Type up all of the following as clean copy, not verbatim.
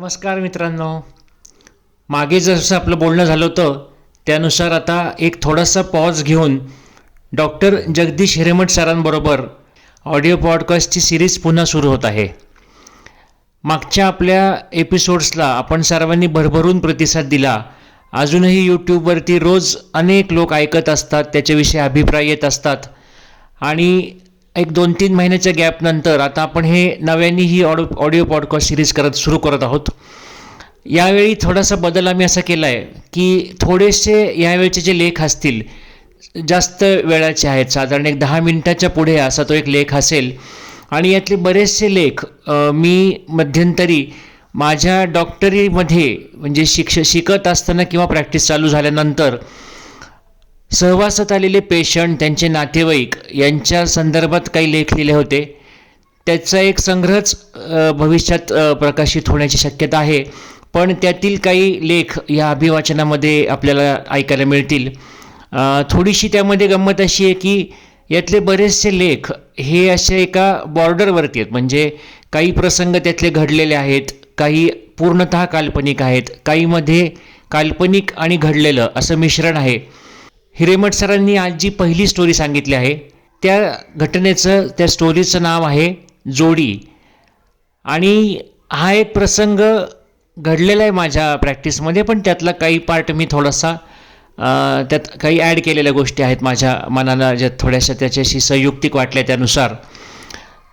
नमस्कार मित्रांनो. मागे जसं आपलं बोलणं झालं होतं त्यानुसार आता एक थोडासा पॉज घेऊन डॉक्टर जगदीश हिरेमठ सरांबरोबर ऑडिओ पॉडकास्टची सिरीज पुन्हा सुरू होत आहे. मागच्या आपल्या एपिसोड्सला आपण सर्वांनी भरभरून प्रतिसाद दिला. अजूनही यूट्यूबवरती रोज अनेक लोक ऐकत असतात, त्याच्याविषयी अभिप्राय येत असतात आणि एक 2-3 महिन्याच्या गॅपनंतर आता आपण हे नव्याने ही ऑडिओ पॉडकास्ट सिरीज सुरू करत आहोत. यावेळी थोडासा बदल आम्ही असा केला आहे की थोडेसे यावेळचे जे लेख असतील जास्त वेळाचे आहेत, साधारण एक 10 मिनिटाच्या पुढे असा तो एक लेख असेल आणि यातले बरेचसे लेख मी मध्यंतरी माझ्या डॉक्टरीमध्ये म्हणजे शिकत असताना किंवा प्रॅक्टिस चालू झाल्यानंतर सहवासात आलेले पेशंट, त्यांचे नातेवाईक यांच्या संदर्भात काही लेख लिहिले होते. त्याचा एक संग्रहच भविष्यात प्रकाशित होण्याची शक्यता आहे, पण त्यातील काही लेख या अभिवाचनामध्ये आपल्याला ऐकायला मिळतील. थोडीशी त्यामध्ये गंमत अशी आहे की यातले बरेचसे लेख हे असे एका बॉर्डरवरती आहेत. म्हणजे काही प्रसंग त्यातले घडलेले आहेत, काही पूर्णतः काल्पनिक आहेत, काहीमध्ये काल्पनिक आणि घडलेलं असं मिश्रण आहे. हिरेमठ सरांनी आज जी पहिली स्टोरी सांगितली आहे त्या घटनेचं, त्या स्टोरीचं नाव आहे जोडी. आणि हा एक प्रसंग घडलेला आहे माझ्या प्रॅक्टिसमध्ये, पण त्यातला काही पार्ट मी थोडासा त्यात काही ॲड केलेल्या गोष्टी आहेत माझ्या मनाला, ज्या थोड्याशा त्याच्याशी संयुक्तिक वाटल्या. त्यानुसार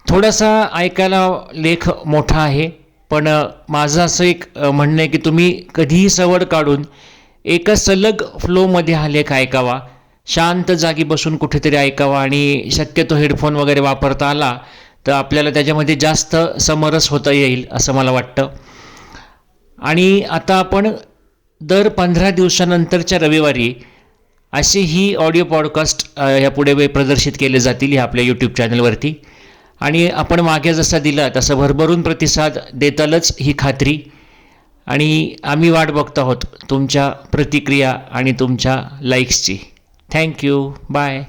थोडासा ऐकायला लेख मोठा आहे, पण माझं असं एक म्हणणं आहे की तुम्ही कधीही सवड काढून एका सलग फ्लोमध्ये हा लेख ऐकावा, शांत जागी बसून कुठेतरी ऐकावा आणि शक्यतो हेडफोन वगैरे वापरता आला तर आपल्याला त्याच्यामध्ये जास्त समरस होता येईल असं मला वाटतं. आणि आता आपण दर 15 दिवसानंतरच्या रविवारी अशी ही ऑडिओ पॉडकास्ट यापुढे प्रदर्शित केले जातील ह्या आपल्या यूट्यूब चॅनलवरती. आणि आपण मागे जसा दिला तसं भरभरून प्रतिसाद देतालच ही खात्री. आणि आम्ही वाट बघत आहोत तुमच्या प्रतिक्रिया आणि तुमच्या लाईक्सची. थँक्यू. बाय.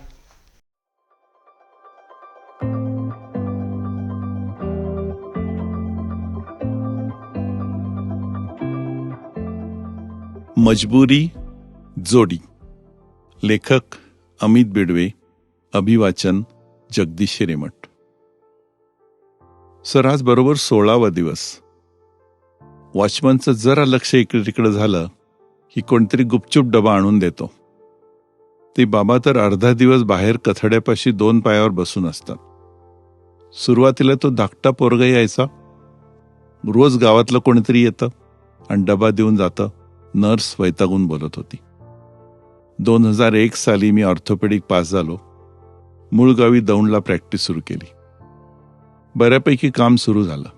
मजबुरी जोडी. लेखक अमित बिडवे. अभिवाचन जगदीश हिरेमठ. सर, आज बरोबर 16वा दिवस. वॉचमनचं जरा लक्ष इकडे तिकडं झालं की कोणतरी गुपचूप डबा आणून देतो. ते बाबा तर अर्धा दिवस बाहेर कथड्यापाशी 2 पायावर बसून असतात. सुरुवातीला तो धाकटा पोरगा यायचा, रोज गावातलं कोणीतरी येतं आणि डबा देऊन जातं. नर्स वैतागून बोलत होती. 2001 साली मी ऑर्थोपेडिक पास झालो. मूळ गावी दौंडला प्रॅक्टिस सुरू केली. बऱ्यापैकी काम सुरू झालं.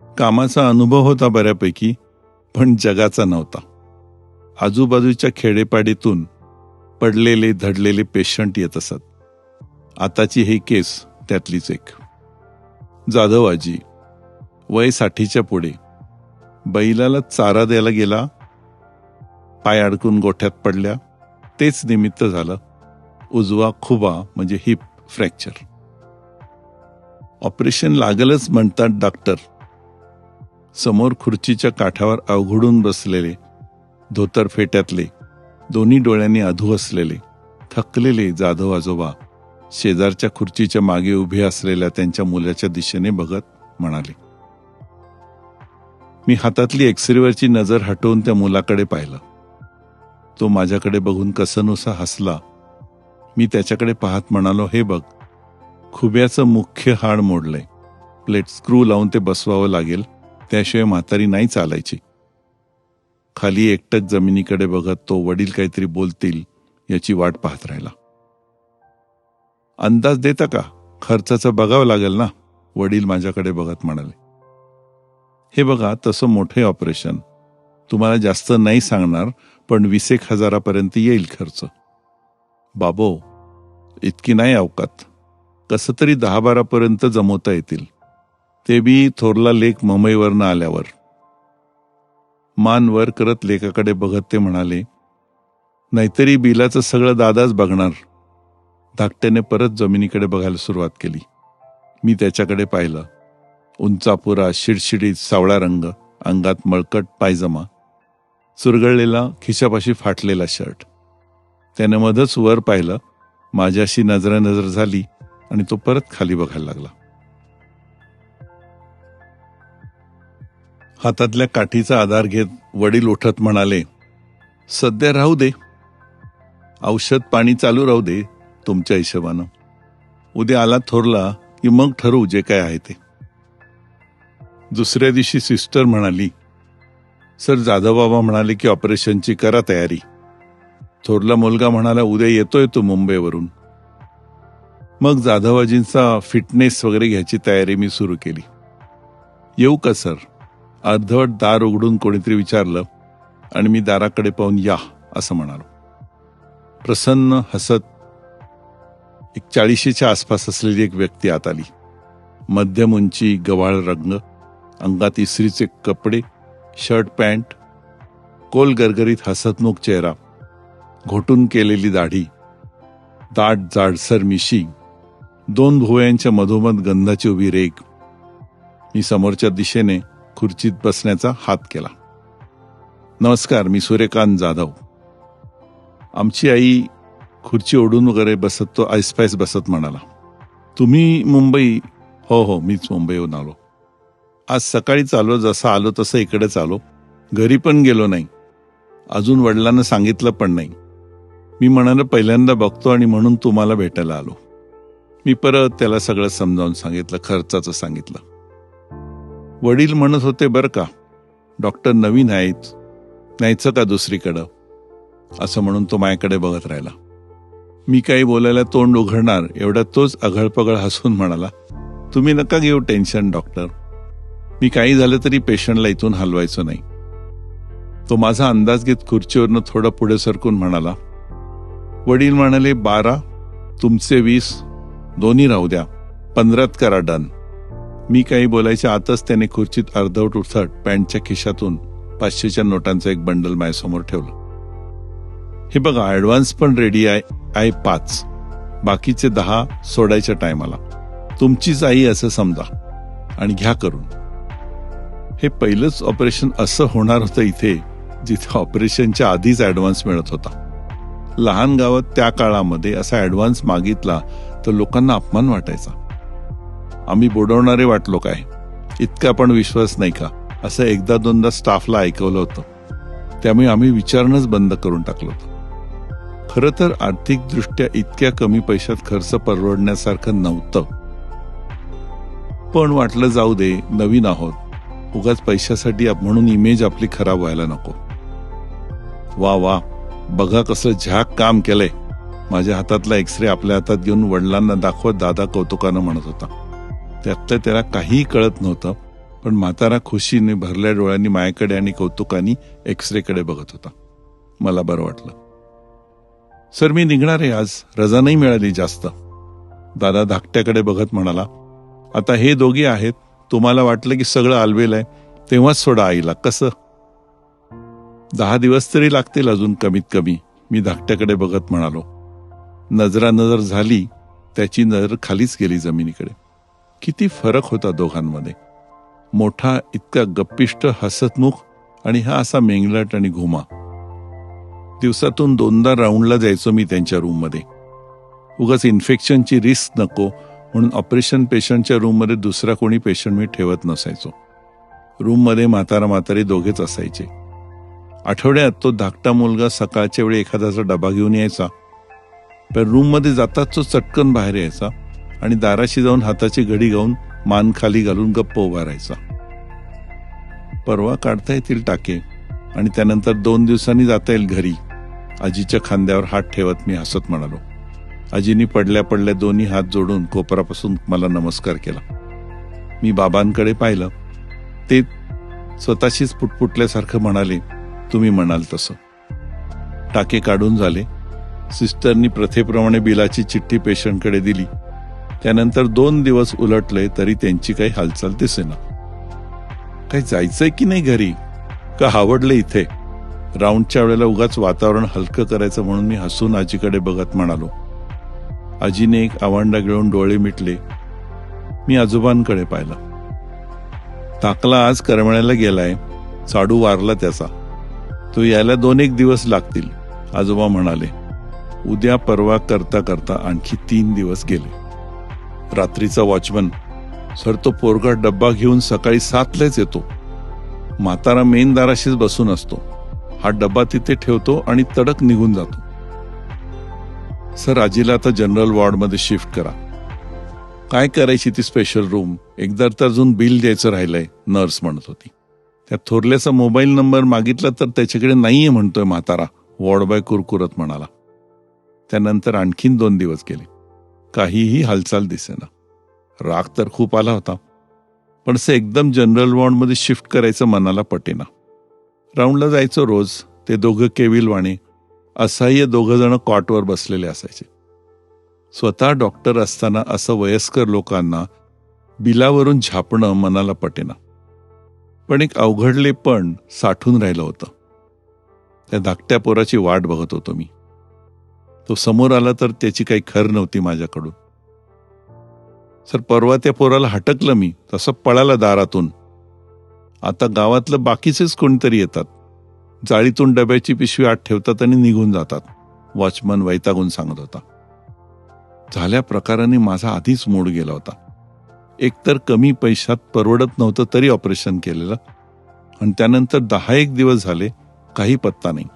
कामाचा अनुभव होता बऱ्यापैकी, पण जगाचा नव्हता. आजूबाजूच्या खेडेपाडीतून पडलेले धडलेले पेशंट येत असत. आताची ही केस त्यातलीच एक. जाधव आजी, वय 60च्या पुढे, बैलाला चारा द्यायला गेला, पाय अडकून गोठ्यात पडल्या. तेच निमित्त झालं उजवा खुबा म्हणजे हिप फ्रॅक्चर. ऑपरेशन लागलच म्हणतात डॉक्टर. समोर खुर्चीच्या काठावर अवघडून बसलेले, धोतर फेट्यातले, दोन्ही डोळ्यांनी अधू असलेले, थकलेले जाधव आजोबा शेजारच्या खुर्चीच्या मागे उभे असलेल्या त्यांच्या मुलाच्या दिशेने बघत म्हणाले. मी हातातली एक्सरेवरची नजर हटवून त्या मुलाकडे पाहिलं. तो माझ्याकडे बघून कसनुसा हसला. मी त्याच्याकडे पाहत म्हणालो, हे बघ, खुब्याचं मुख्य हाड मोडलंय. प्लेट स्क्रू लावून ते बसवावं लागेल, त्याशिवाय म्हातारी नाही चालायची. खाली एकटक जमिनीकडे बघत तो वडील काहीतरी बोलतील याची वाट पाहत राहिला. अंदाज देता का? खर्चाचं बघावं लागेल ना, वडील माझ्याकडे बघत म्हणाले. हे बघा, तसं मोठे ऑपरेशन तुम्हाला जास्त नाही सांगणार, पण 20,000 येईल खर्च. बाबो, इतकी नाही अवकात. कसं तरी 10-12 जमवता येतील, ते बी थोरला लेक मुंबईवरनं आल्यावर. मान वर करत लेकाकडे बघत ते म्हणाले, नाहीतरी बिलाचं सगळं दादाच बघणार. धाकट्याने परत जमिनीकडे बघायला सुरुवात केली. मी त्याच्याकडे पाहिलं. उंचापुरा, शिडशिडीत सावळा रंग अंगात मळकट पायजमा, चुरगळलेला खिशापाशी फाटलेला शर्ट. त्याने मधच वर पाहिलं, माझ्याशी नजरानजर झाली आणि तो परत खाली बघायला लागला. हातातल्या काठीचा आधार घेत वडील उठत म्हणाले, सध्या राहू दे, औषध पाणी चालू राहू दे तुमच्या हिशोबानं. उद्या आला थोरला की मग ठरवू जे काय आहे ते. दुसऱ्या दिवशी सिस्टर म्हणाली, सर जाधव बाबा म्हणाले की ऑपरेशनची करा तयारी. थोरला मुलगा म्हणाला, उद्या येतोय तो मुंबईवरून. मग जाधवाजींचा फिटनेस वगैरे घ्यायची तयारी मी सुरू केली. येऊ का सर? अर्धवट दार उघडून कोणीतरी विचारलं आणि मी दाराकडे पाहून या असं म्हणालो. प्रसन्न हसत 40च्या आसपास असलेली एक व्यक्ती आत आली. मध्यम उंची, गव्हाळ रंग, अंगात इस्त्रीचे कपडे, शर्ट पॅन्ट, कोल गरगरीत हसतमुख चेहरा, घोटून केलेली दाढी, दाट जाडसर मिशी, 2 भुवयांच्या मधोमध गंधाची उभी रेग. मी समोरच्या दिशेने खुर्चीत बसण्याचा हात केला. नमस्कार, मी सूर्यकांत जाधव. आमची आई खुर्ची ओढून वगैरे बसत तो ऐसपैस बसत म्हणाला, तुम्ही मुंबई? हो हो, मीच मुंबईहून आलो. आज सकाळीच आलो, जसं आलो तसं इकडेच आलो. घरी पण गेलो नाही, अजून वडिलांना सांगितलं पण नाही. मी म्हणालो पहिल्यांदा बघतो आणि म्हणून तुम्हाला भेटायला आलो. मी परत त्याला सगळं समजावून सांगितलं, खर्चाचं सांगितलं. वडील म्हणत होते, बरं का डॉक्टर नवीन आहेत, न्यायचं का दुसरीकडं, असं म्हणून तो माझ्याकडे बघत राहिला. मी काही बोलायला तोंड उघडणार एवढ्यात तोच अघळपघळ हसून म्हणाला, तुम्ही नका घेऊ टेन्शन डॉक्टर, मी काही झालं तरी पेशंटला इथून हलवायचं नाही. तो माझा अंदाज घेत खुर्चीवरनं थोडं पुढे सरकून म्हणाला, वडील म्हणाले 12, तुमचे 20, दोन्ही राहू द्या, 15 करा डन. मी काही बोलायच्या आतच त्याने खुर्चीत अर्धवट उठत पॅन्टच्या खिशातून 500च्या नोटांचं एक बंडल माझ्यासमोर ठेवलं. हे बघा, ऍडव्हान्स पण रेडी आहे 5, बाकीचे 10 सोडायच्या टायमाला. तुमचीच आई असं समजा आणि घ्या करून. हे पहिलंच ऑपरेशन असं होणार होतं इथे, जिथे ऑपरेशनच्या आधीच ऍडव्हान्स मिळत होता. लहान गावात त्या काळामध्ये असा ऍडव्हान्स मागितला तर लोकांना अपमान वाटायचा. आम्ही बुडवणारे वाटलो काय, इतका पण विश्वास नाही का, असं 1-2दा स्टाफला ऐकवलं होतं. त्यामुळे आम्ही विचारणंच बंद करून टाकलं होतं. खरं तर आर्थिकदृष्ट्या इतक्या कमी पैशात खर्च परवडण्यासारखं नव्हतं, पण वाटलं जाऊ दे, नवीन आहोत, उगाच पैशासाठी म्हणून इमेज आपली खराब व्हायला नको. वा वा, बघा कसं झॅक काम केलंय. माझ्या हातातला एक्सरे आपल्या हातात घेऊन वडिलांना दाखवत दादा कौतुकानं म्हणत होता. त्यातलं त्याला काहीही कळत नव्हतं, पण म्हातारा खुशीने भरल्या डोळ्यांनी मायाकडे आणि कौतुकाने एक्सरेकडे बघत होता. मला बरं वाटलं. सर मी निघणार आहे आज, रजा नाही मिळाली जास्त. दादा धाकट्याकडे बघत म्हणाला, आता हे दोघे आहेत, तुम्हाला वाटलं की सगळं आलवेल आहे तेव्हाच सोडा आईला, कसं? 10 दिवस तरी लागतील अजून कमीत कमी, मी धाकट्याकडे बघत म्हणालो. नजरानजर झाली, त्याची नजर खालीच गेली जमिनीकडे. किती फरक होता दोघांमध्ये. मोठा इतका गप्पिष्ट हसतमुख आणि हा असा मेंगलट आणि घुमा. दिवसातून 2दा राऊंडला जायचो मी त्यांच्या रूममध्ये. उगाच इन्फेक्शनची रिस्क नको म्हणून ऑपरेशन पेशंटच्या रूममध्ये दुसरा कोणी पेशंट मी ठेवत नसायचो. रूममध्ये म्हातारा म्हातारी दोघेच असायचे. आठवड्यात तो धाकटा मुलगा सकाळच्या वेळी एखाद्याचा डबा घेऊन यायचा, पण रूममध्ये जाताच तो चटकन बाहेर यायचा आणि दाराशी जाऊन हाताची घडी घालून मान खाली घालून गप्प उभा राहायचा. परवा काढता येतील टाके आणि त्यानंतर 2 दिवसांनी जाता येईल घरी, आजीच्या खांद्यावर हात ठेवत मी हसत म्हणालो. आजीनी पडल्या पडल्या दोन्ही हात जोडून कोपरापासून मला नमस्कार केला. मी बाबांकडे पाहिलं. ते स्वतःशीच पुटपुटल्यासारखं म्हणाले, तुम्ही म्हणाल तसं. टाके काढून झाले. सिस्टरनी प्रथेप्रमाणे बिलाची चिठ्ठी पेशंटकडे दिली. त्यानंतर 2 दिवस उलटले तरी त्यांची काही हालचाल दिसेना. काही जायचंय की नाही घरी, का आवडलं इथे? राऊंडच्या वेळेला उगाच वातावरण हलकं करायचं म्हणून मी हसून आजीकडे बघत म्हणालो. आजीने एक आवांडा गिळून डोळे मिटले. मी आजोबांकडे पाहिलं. टाकला आज करमळ्याला गेलाय, चाडू वारला त्याचा. तो यायला 2-1 दिवस लागतील. आजोबा म्हणाले. उद्या परवा करता करता आणखी 3 दिवस गेले. रात्रीचा वॉचमन, सर तो पोरगा डब्बा घेऊन सकाळी 7लाच येतो. म्हातारा मेन दाराशीच बसून असतो. हा डब्बा तिथे ठेवतो आणि तडक निघून जातो. सर आजीला आता जनरल वॉर्डमध्ये शिफ्ट करा. काय करायची ती स्पेशल रूम, एकदा तर अजून बिल द्यायचं राहिलंय, नर्स म्हणत होती. त्या थोरल्याचा मोबाईल नंबर मागितला तर त्याच्याकडे नाहीये म्हणतोय म्हातारा, वॉर्डबॉय कुरकुरत म्हणाला. त्यानंतर आणखीन 2 दिवस गेले. काहीही हालचाल दिसेना. राग तर खूप आला होता, पण असं एकदम जनरल वॉर्डमध्ये शिफ्ट करायचं मनाला पटेना. राऊंडला जायचो रोज. ते दोघं केविलवाणे असह्य 2 जण कॉटवर बसलेले असायचे. स्वतः डॉक्टर असताना असं वयस्कर लोकांना बिलावरून झापणं मनाला पटेना. पण एक अवघडले पण साठून राहिलं होतं. त्या धाकट्या पोराची वाट बघत होतो मी. तो समोर आला तर त्याची काही खर नव्हती माझ्याकडून. सर परवा त्या पोराला हटकलं मी, तसं पळाला दारातून. आता गावातलं बाकीचेच कोणीतरी येतात, जाळीतून डब्याची पिशवी आत ठेवतात आणि निघून जातात, वॉचमन वैतागून सांगत होता. झाल्या प्रकाराने माझा आधीच मूड गेला होता. एकतर कमी पैशात परवडत नव्हतं तरी ऑपरेशन केलेलं, आणि त्यानंतर 10-1 दिवस झाले काही पत्ता नाही.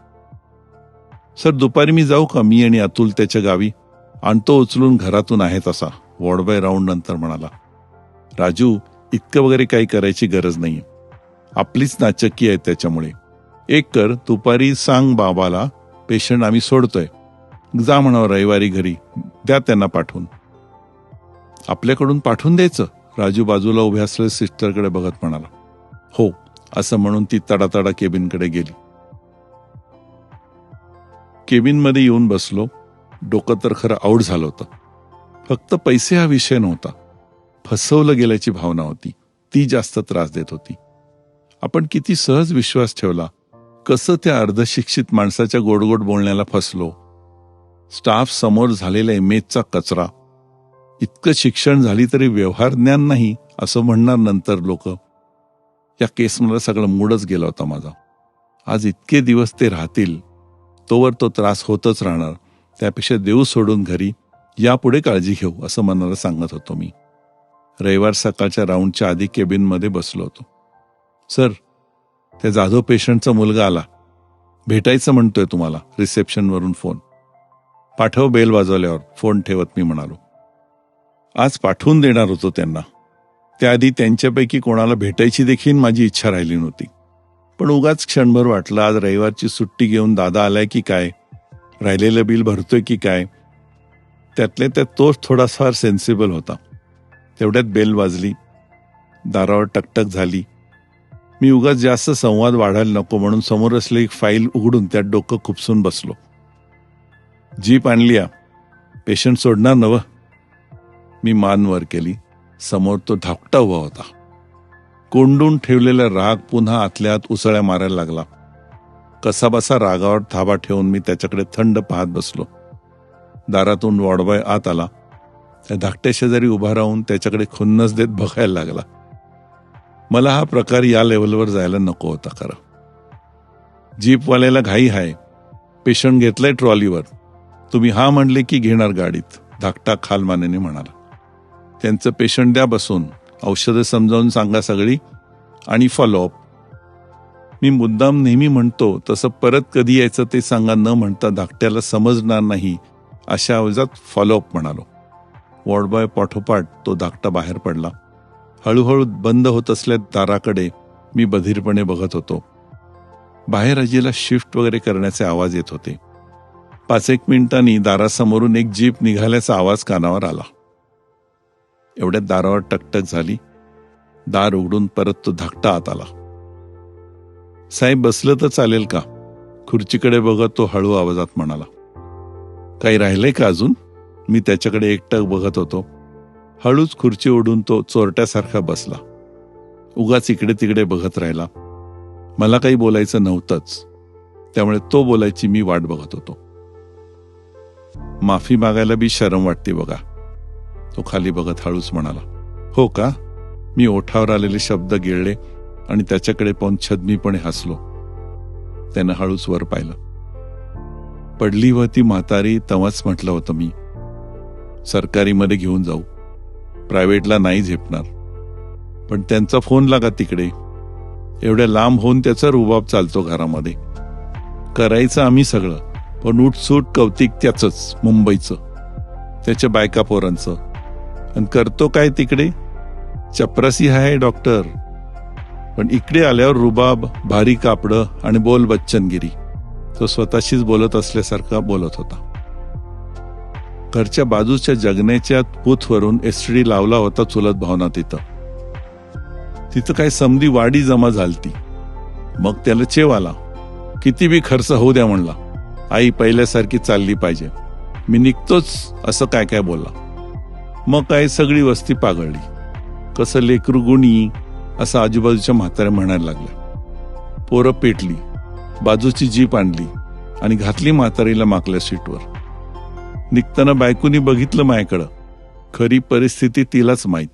सर दुपारी मी जाऊ का, मी आणि अतुल त्याच्या गावी? आणतो उचलून घरातून आहे तसा, वॉर्डबॉय राऊंड नंतर म्हणाला. राजू, इतकं वगैरे काही करायची गरज नाहीये. आपलीच नाचक्की आहे त्याच्यामुळे. एक कर, दुपारी सांग बाबाला पेशंट आम्ही सोडतोय, जा म्हणावं रविवारी घरी, द्या त्यांना पाठवून. आपल्याकडून पाठवून द्यायचं? राजू बाजूला उभ्या असलेल्या सिस्टरकडे बघत म्हणाला. हो, असं म्हणून ती तडातडा केबिनकडे गेली. केबिनमध्ये येऊन बसलो. डोकं तर खरं आऊट झालं होतं. फक्त पैसे हा विषय नव्हता, फसवलं गेल्याची भावना होती, ती जास्त त्रास देत होती. आपण किती सहज विश्वास ठेवला, कसं त्या अर्धशिक्षित माणसाच्या गोडगोड बोलण्याला फसलो. स्टाफ समोर झालेल्या इमेजचा कचरा. इतकं शिक्षण झाली तरी व्यवहार ज्ञान नाही असं म्हणणार नंतर लोक. या केसमध्ये सगळं मूडच गेला होता माझा. आज इतके दिवस ते राहतील तोवर तो त्रास होतच राहणार, त्यापेक्षा देऊ सोडून घरी, यापुढे काळजी घेऊ असं मनाला सांगत होतो मी. रविवार सकाळच्या राऊंडच्या आधी केबिनमध्ये बसलो होतो. सर, त्या जाधव पेशंटचा मुलगा आला, भेटायचं म्हणतोय तुम्हाला. रिसेप्शनवरून फोन. पाठव बेल वाजवल्यावर. फोन ठेवत मी म्हणालो. आज पाठवून देणार होतो त्यांना. त्याआधी त्यांच्यापैकी कोणाला भेटायची देखील माझी इच्छा राहिली नव्हती. पण उगाच क्षणभर वाटलं, आज रविवारची सुट्टी घेऊन दादा आलाय की काय, राहिलेलं बिल भरतोय की काय. त्यातल्या त्यात तोच थोडाफार सेन्सिबल होता. तेवढ्यात बेल वाजली. दारावर टकटक झाली. मी उगाच जास्त संवाद वाढायला नको म्हणून समोर असलेली एक फाईल उघडून त्यात डोकं खुपसून बसलो. जीप आणली, पेशंट सोडणार नवं? मी मान वर केली. समोर तो धाकटा उभा होता. कोंडून ठेवलेला राग पुन्हा आतल्यात उसळ्या मारायला लागला. कसाबसा रागावर थाबा ठेवून मी त्याच्याकडे थंड पाहत बसलो. दारातून वॉर्डबॉय आत आला. त्या धाकट्या शेजारी उभा राहून त्याच्याकडे खुन्नस देत बघायला लागला. मला हा प्रकार या लेवलवर जायला नको होता खरं. जीपवाल्याला घाई आहे, पेशंट घेतलाय ट्रॉलीवर, तुम्ही हा म्हणले की घेणार गाडीत, धाकटा खालमानेने म्हणाला. त्यांचं पेशंट द्या बसून, औषधं समजावून सांगा सगळी, आणि फॉलोअप. मी मुद्दाम नेहमी म्हणतो तसं परत कधी यायचं ते सांगा न म्हणता धाकट्याला समजणार नाही अशा आवाजात फॉलोअप म्हणालो. वॉर्डबॉय पाठोपाठ तो धाकटा बाहेर पडला. हळूहळू बंद होत असल्या दाराकडे मी बधीरपणे बघत होतो. बाहेर आजीला शिफ्ट वगैरे करण्याचे आवाज येत होते. 5-1 मिनिटांनी दारासमोरून एक जीप निघाल्याचा आवाज कानावर आला. एवढ्यात दारावर टकटक झाली. दार उघडून परत तो धाकटा आत आला. साहेब बसलं तर चालेल का? खुर्चीकडे बघत तो हळू आवाजात म्हणाला. काही राहिलंय का अजून? मी त्याच्याकडे एकटक बघत होतो. हळूच खुर्ची ओढून तो चोरट्यासारखा बसला. उगाच इकडे तिकडे बघत राहिला. मला काही बोलायचं नव्हतंच, त्यामुळे तो बोलायची मी वाट बघत होतो. माफी मागायला बी शरम वाटते बघा, तो खाली बघत हळूच म्हणाला. हो का? मी ओठावर आलेले शब्द गिळले आणि त्याच्याकडे पाहून छदमीपणे हसलो. त्यानं हळूच वर पाहिलं. पडली होती म्हातारी. तेव्हाच म्हटलं होतं मी, सरकारीमध्ये घेऊन जाऊ, प्रायव्हेटला नाही झेपणार. पण त्यांचा फोन लागा तिकडे. एवढ्या लांब होऊन त्याचा रुबाब चालतो घरामध्ये. करायचं आम्ही सगळं, पण उठसूट कौतिक त्याचंच, मुंबईचं, त्याच्या बायका पोरांचं. आणि करतो काय तिकडे? चपरासी आहे डॉक्टर. पण इकडे आल्यावर रुबाब, भारी कापडं आणि बोल बच्चनगिरी. तो स्वतःशीच बोलत असल्यासारखा बोलत होता. घरच्या बाजूच्या जगण्याच्या बूथवरून एसटी लावला होता चुलत भावना तिथं काय समधी वाडी जमा झालती. मग त्याला चेव आला. किती बी खर्च होऊ द्या म्हणला, आई पहिल्यासारखी चालली पाहिजे, मी निघतोच असं काय काय बोलला. मग काय सगळी वस्ती पागळली. कसं लेकरू गुणी असं आजूबाजूच्या म्हाताऱ्या म्हणायला लागल्या. पोरं पेटली, बाजूची जीप आणली आणि घातली म्हातारीला मागल्या सीटवर. निघताना बायकोनी बघितलं माझ्याकडं. खरी परिस्थिती तिलाच माहीत.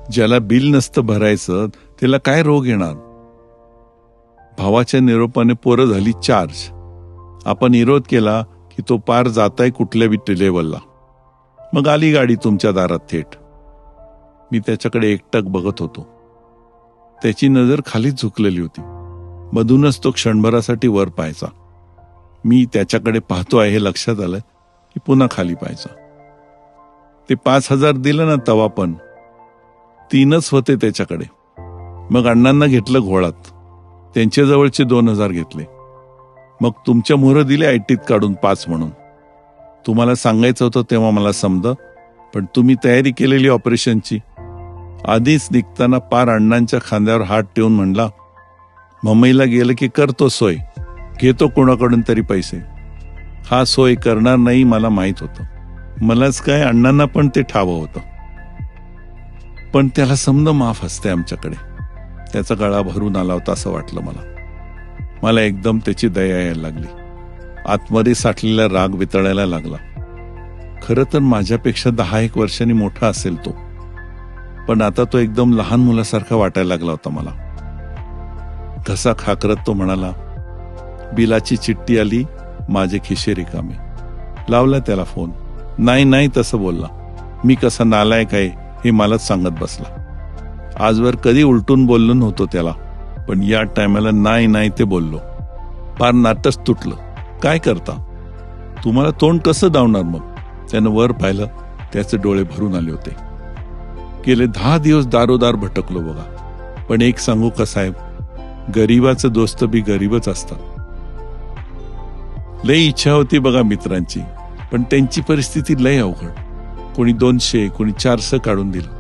ज्याला बिल नसतं भरायचं त्याला काय रोग येणार. भावाच्या निरोपाने पोरं झाली चार्ज. आपण विरोध केला की तो पार जाताय कुठल्या बी लेवलला. मग आली गाडी तुमच्या दारात थेट. मी त्याच्याकडे एकटक बघत होतो. त्याची नजर खालीच झुकलेली होती. मधूनच तो क्षणभरासाठी वर पाहायचा. मी त्याच्याकडे पाहतो आहे हे लक्षात आलं की पुन्हा खाली पाहायचा. ते 5,000 दिलं ना तवा, पण 3च होते त्याच्याकडे. मग अण्णांना घेतलं घोळात. त्यांच्या जवळचे 2,000 घेतले. मग तुमच्या मोहरं दिले आयटीत काढून 5 म्हणून. तुम्हाला सांगायचं होतं तेव्हा मला समजलं, पण तुम्ही तयारी केलेली ऑपरेशनची. आधीच निघताना पार अण्णांच्या खांद्यावर हात ठेवून म्हणला, मुंबईला गेलं की करतो सोय, घेतो कोणाकडून तरी पैसे. हा सोय करणार नाही मला माहित होतं. मलाच काय, अण्णांना पण ते ठावं होतं. पण त्याला समज माफ असते आमच्याकडे. त्याचा गळा भरून आला होता असं वाटलं मला एकदम त्याची दया यायला लागली. आतमध्ये साठलेला राग वितळायला लागला. खरं तर माझ्यापेक्षा 10-1 वर्षांनी मोठा असेल तो, पण आता तो एकदम लहान मुलासारखा वाटायला लागला होता मला. घसा खाकरत तो म्हणाला, बिलाची चिठ्ठी आली, माझे खिशे रिकामे. लावला त्याला फोन. नाही तसं बोलला. मी कसा नालायक आहे हे मलाच सांगत बसला. आजवर कधी उलटून बोललो नव्हतो त्याला, पण या टायमाला नाही ते बोललो. पार नाटच तुटलं. काय करता, तुम्हाला तोंड कसं दावणार. मग त्यानं वर पाहिलं. त्याचे डोळे भरून आले होते. गेले 10 दिवस दारोदार भटकलो बघा. पण एक सांगू का साहेब, गरीबाचं दोस्त बी गरीबच असतात. लई इच्छा होती बघा मित्रांची, पण त्यांची परिस्थिती लई अवघड. कोणी 200, कोणी 400 काढून दिलं.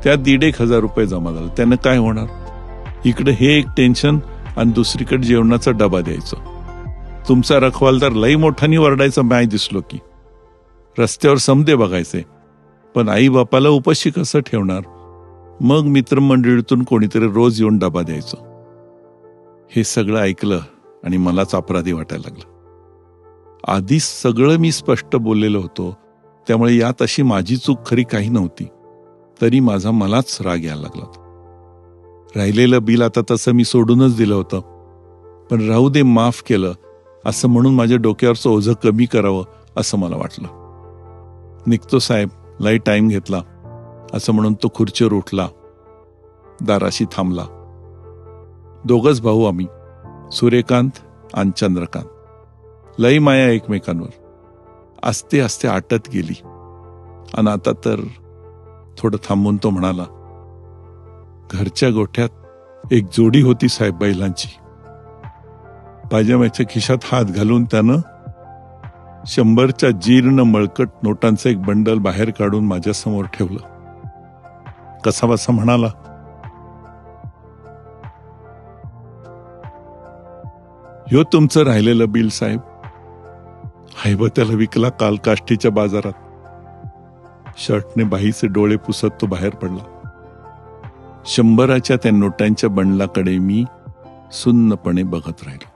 त्यात 1,500 रुपये जमा झाला. त्यानं काय होणार. इकडे हे एक टेन्शन आणि दुसरीकडे जेवणाचा डबा द्यायचं. तुमचा रखवालदार लई मोठानी वरडायचा माय दिसलो की. रस्त्यावर समदे बघायचे, पण आई बापाला उपाशी कसं ठेवणार. मग मित्रमंडळीतून कोणीतरी रोज येऊन डबा द्यायचं. हे सगळं ऐकलं आणि मलाच अपराधी वाटायला लागलं. आधीच सगळं मी स्पष्ट बोललेलो होतो, त्यामुळे यात अशी माझी चूक खरी काही नव्हती. तरी माझा मलाच राग यायला लागला होता. राहिलेलं बिल आता तसं मी सोडूनच दिलं होतं, पण राहू दे, माफ केलं असं म्हणून माझ्या डोक्यावरचं ओझं कमी करावं असं मला वाटलं. निघतो साहेब, लई टाइम घेतला असं म्हणून तो खुर्चीवर उठला. दाराशी थांबला. 2घच भाऊ आम्ही, सूर्यकांत आणि चंद्रकांत. लई माया एकमेकांवर. आस्ते आस्ते आटत गेली. आणि आता तर थोडं थांबून तो म्हणाला, घरच्या गोठ्यात एक जोडी होती साहेब बैलांची. पायजमाच्या खिशात हात घालून त्यानं 100च्या जीर्ण मळकट नोटांचं एक बंडल बाहेर काढून माझ्यासमोर ठेवलं. कसा बसा म्हणाला, ह्यो तुमचं राहिलेलं बिल साहेब. हायब त्याला विकला काल काष्टीच्या बाजारात. शर्टने बाईचे डोळे पुसत तो बाहेर पडला. 100च्या त्या नोटांच्या बंडलाकडे मी सुन्नपणे बघत राहिलो.